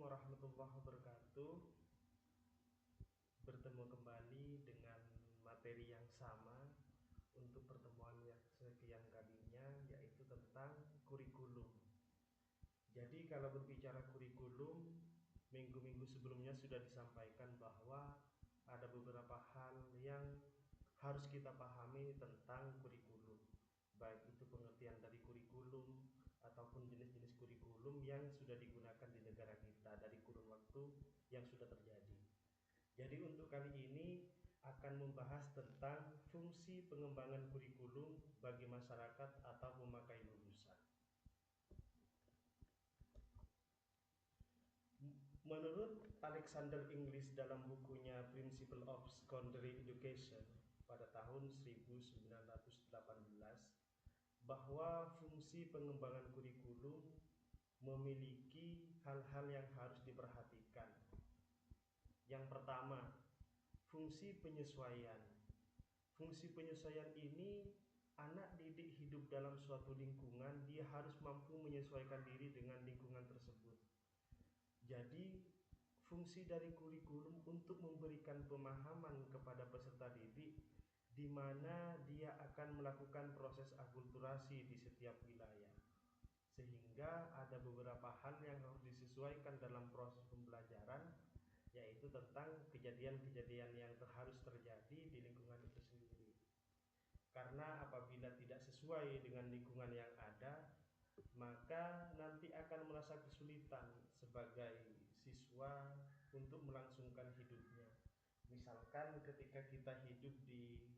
warahmatullahi wabarakatuh. Bertemu kembali dengan materi yang sama untuk pertemuan yang sekian kalinya, yaitu tentang kurikulum. Jadi kalau berbicara kurikulum, minggu-minggu sebelumnya sudah disampaikan bahwa ada beberapa hal yang harus kita pahami tentang kurikulum, baik itu pengertian dari kurikulum ataupun jenis-jenis kurikulum yang sudah digunakan di negara kita dari kurun waktu yang sudah terjadi. Jadi untuk kali ini akan membahas tentang fungsi pengembangan kurikulum bagi masyarakat atau pemakai lulusan. Menurut Alexander Inglis dalam bukunya Principle of Secondary Education pada tahun 1918, bahwa fungsi pengembangan kurikulum memiliki hal-hal yang harus diperhatikan. Yang pertama, fungsi penyesuaian. Fungsi penyesuaian ini, anak didik hidup dalam suatu lingkungan, dia harus mampu menyesuaikan diri dengan lingkungan tersebut. Jadi fungsi dari kurikulum untuk memberikan pemahaman kepada peserta didik di mana dia akan melakukan proses akulturasi di setiap wilayah, sehingga ada beberapa hal yang harus disesuaikan dalam proses pembelajaran, yaitu tentang kejadian-kejadian yang harus terjadi di lingkungan itu sendiri. Karena apabila tidak sesuai dengan lingkungan yang ada, maka nanti akan merasa kesulitan sebagai siswa untuk melangsungkan hidupnya. Misalkan ketika kita hidup di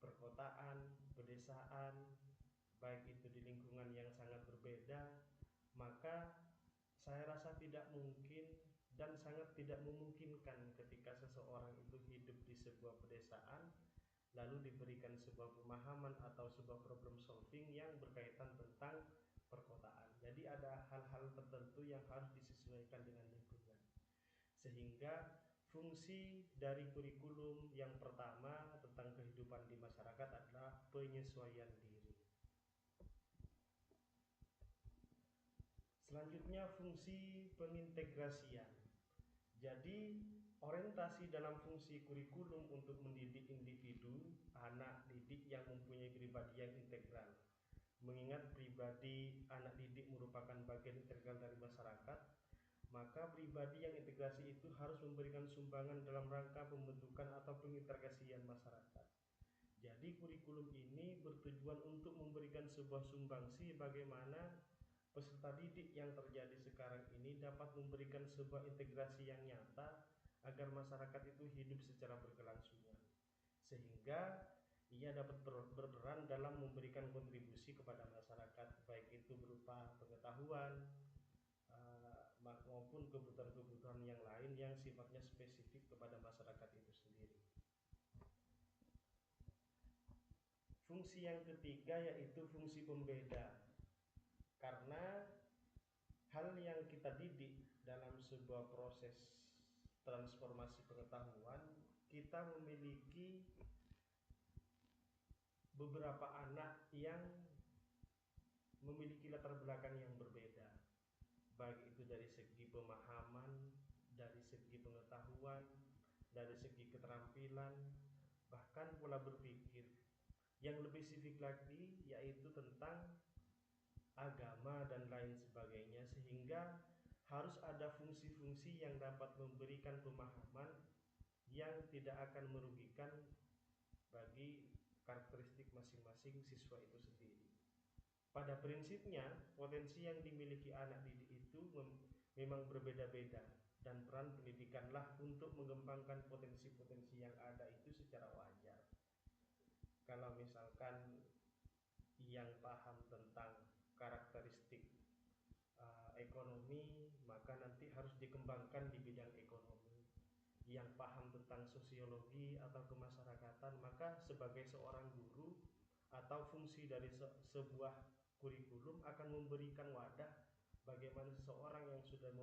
perkotaan, pedesaan, baik itu di lingkungan yang sangat berbeda, maka saya rasa tidak mungkin dan sangat tidak memungkinkan ketika seseorang itu hidup di sebuah pedesaan lalu diberikan sebuah pemahaman atau sebuah problem solving yang berkaitan tentang perkotaan. Jadi ada hal-hal tertentu yang harus disesuaikan dengan lingkungan. Sehingga fungsi dari kurikulum yang pertama tentang kehidupan di masyarakat adalah penyesuaian diri. Selanjutnya fungsi pengintegrasian. Jadi orientasi dalam fungsi kurikulum untuk mendidik individu, anak didik yang mempunyai pribadi yang integral. Mengingat pribadi anak didik merupakan bagian integral dari masyarakat, maka pribadi yang integrasi itu harus memberikan sumbangan dalam rangka pembentukan atau pengintegrasian masyarakat. Jadi kurikulum ini bertujuan untuk memberikan sebuah sumbangsi bagaimana peserta didik yang terjadi sekarang ini dapat memberikan sebuah integrasi yang nyata agar masyarakat itu hidup secara berkelangsungan, sehingga ia dapat berperan dalam memberikan kontribusi kepada masyarakat, baik itu berupa pengetahuan maupun kebutuhan-kebutuhan yang lain yang sifatnya spesifik kepada masyarakat itu sendiri. Fungsi yang ketiga yaitu fungsi pembeda. Karena hal yang kita didik dalam sebuah proses transformasi pengetahuan, kita memiliki beberapa anak yang memiliki latar belakang yang berbeda, baik itu dari segi pemahaman, dari segi pengetahuan, dari segi keterampilan, bahkan pola berpikir. Yang lebih spesifik lagi yaitu tentang agama dan lain sebagainya, sehingga harus ada fungsi-fungsi yang dapat memberikan pemahaman yang tidak akan merugikan bagi karakteristik masing-masing siswa itu sendiri. Pada prinsipnya, potensi yang dimiliki anak didik itu memang berbeda-beda, dan peran pendidikanlah untuk mengembangkan potensi-potensi yang ada itu secara wajar. Kalau misalkan yang paham tentang karakteristik ekonomi, maka nanti harus dikembangkan di bidang ekonomi. Yang paham tentang sosiologi atau kemasyarakatan, maka sebagai seorang guru atau fungsi dari sebuah kurikulum akan memberikan wadah bagaimana seseorang yang sudah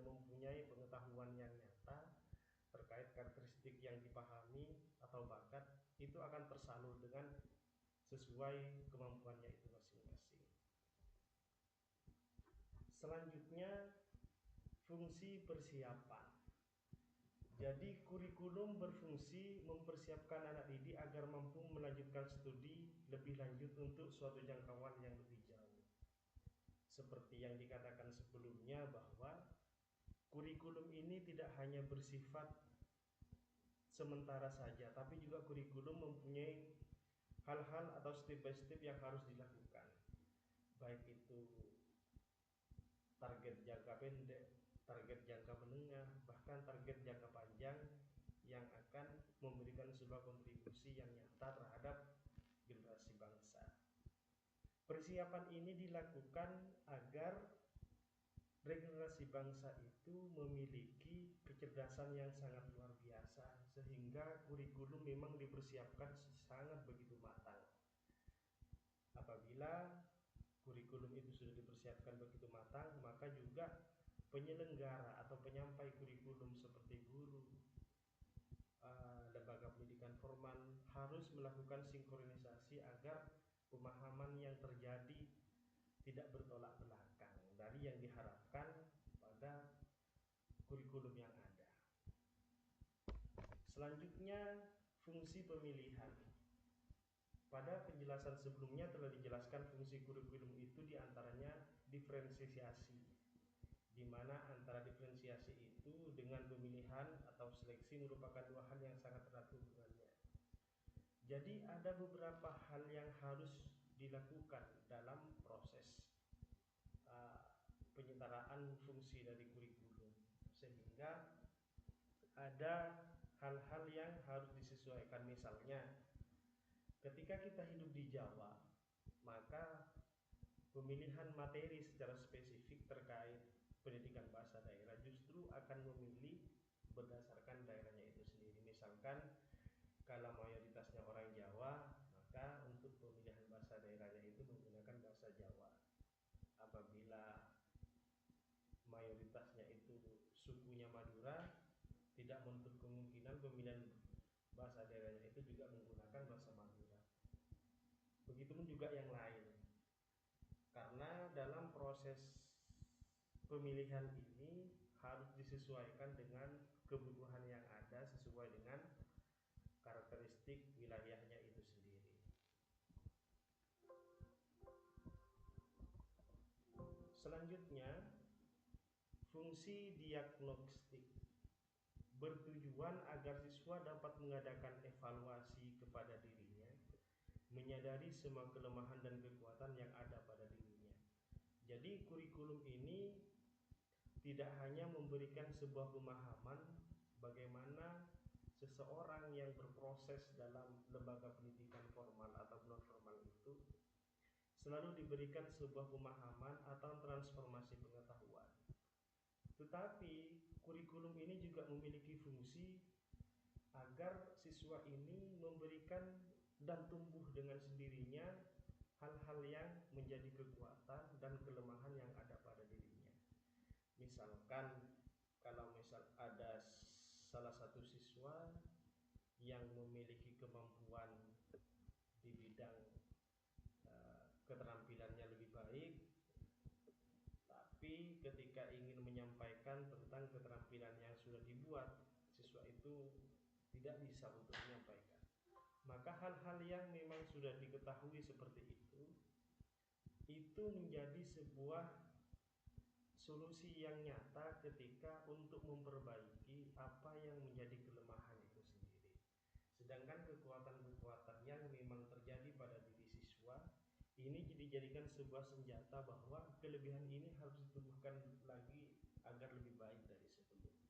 mempunyai pengetahuan yang nyata terkait karakteristik yang dipahami atau bakat itu akan tersalur dengan sesuai kemampuannya itu masing-masing. Selanjutnya fungsi persiapan. Jadi kurikulum berfungsi mempersiapkan anak didik agar mampu melanjutkan studi lebih lanjut untuk suatu jangkauan yang lebih jauh. Seperti yang dikatakan sebelumnya bahwa kurikulum ini tidak hanya bersifat sementara saja, tapi juga kurikulum mempunyai hal-hal atau step by step yang harus dilakukan, baik itu target jangka pendek, target jangka menengah, bahkan target jangka panjang yang akan memberikan sebuah kontribusi yang nyata terhadap generasi bangsa. Persiapan ini dilakukan agar regenerasi bangsa itu memiliki kecerdasan yang sangat luar biasa, sehingga kurikulum memang dipersiapkan sangat begitu matang. Apabila kurikulum itu sudah dipersiapkan begitu matang, maka juga penyelenggara atau penyampai kurikulum seperti guru, lembaga pendidikan formal harus melakukan sinkronisasi agar pemahaman yang terjadi tidak bertolak belakang dari yang diharapkan pada kurikulum yang ada. Selanjutnya, fungsi pemilihan. Pada penjelasan sebelumnya telah dijelaskan fungsi kurikulum itu diantaranya diferensiasi, di mana antara diferensiasi itu dengan pemilihan atau seleksi merupakan dua hal yang sangat erat hubungannya. Jadi ada beberapa hal yang harus dilakukan dalam proses penyetaraan fungsi dari kurikulum, sehingga ada hal-hal yang harus disesuaikan. Misalnya ketika kita hidup di Jawa, maka pemilihan materi secara spesifik terkait pendidikan bahasa daerah justru akan memilih berdasarkan daerahnya itu sendiri. Misalkan kalau mayoritasnya orang Jawa, maka untuk pemilihan bahasa daerahnya itu menggunakan bahasa Jawa. Apabila mayoritasnya itu sukunya Madura, tidak menutup kemungkinan pemilihan bahasa daerahnya itu juga menggunakan bahasa Madura. Begitupun juga yang lain, karena dalam proses pemilihan ini harus disesuaikan dengan kebutuhan yang ada sesuai dengan karakteristik wilayahnya itu sendiri. Selanjutnya, fungsi diagnostik bertujuan agar siswa dapat mengadakan evaluasi kepada dirinya, menyadari semua kelemahan dan kekuatan yang ada pada dirinya. Jadi kurikulum ini tidak hanya memberikan sebuah pemahaman bagaimana seseorang yang berproses dalam lembaga pendidikan formal atau non formal itu selalu diberikan sebuah pemahaman atau transformasi pengetahuan, tetapi kurikulum ini juga memiliki fungsi agar siswa ini memberikan dan tumbuh dengan sendirinya hal-hal yang menjadi kekuatan dan kelemahan yang ada pada dirinya. Misalkan kalau ada salah satu siswa yang memiliki kemampuan di bidang keterampilannya lebih baik, tapi ketika ingin menyampaikan tentang keterampilan yang sudah dibuat, siswa itu tidak bisa untuk menyampaikan. Maka hal-hal yang memang sudah diketahui seperti itu menjadi sebuah solusi yang nyata ketika untuk memperbaiki apa yang menjadi kelemahan itu sendiri. Sedangkan kekuatan-kekuatan yang memang terjadi pada diri siswa ini dijadikan sebuah senjata bahwa kelebihan ini harus ditumbuhkan lagi agar lebih baik dari sebelumnya.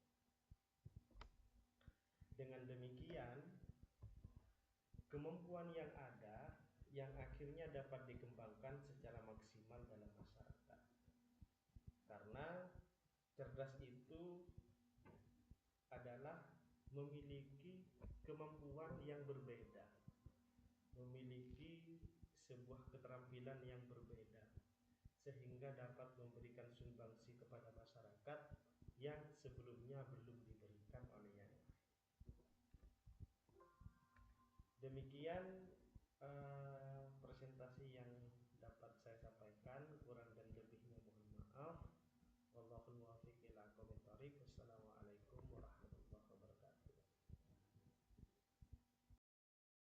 Dengan demikian, kemampuan yang ada yang akhirnya dapat dikembangkan secara maksimal dalam masyarakat. Karena cerdas itu adalah memiliki kemampuan yang berbeda, memiliki sebuah keterampilan yang berbeda, sehingga dapat memberikan sumbangsi kepada masyarakat yang sebelumnya belum diberikan oleh yang lain. Demikian presentasi yang dapat saya sampaikan. Kurang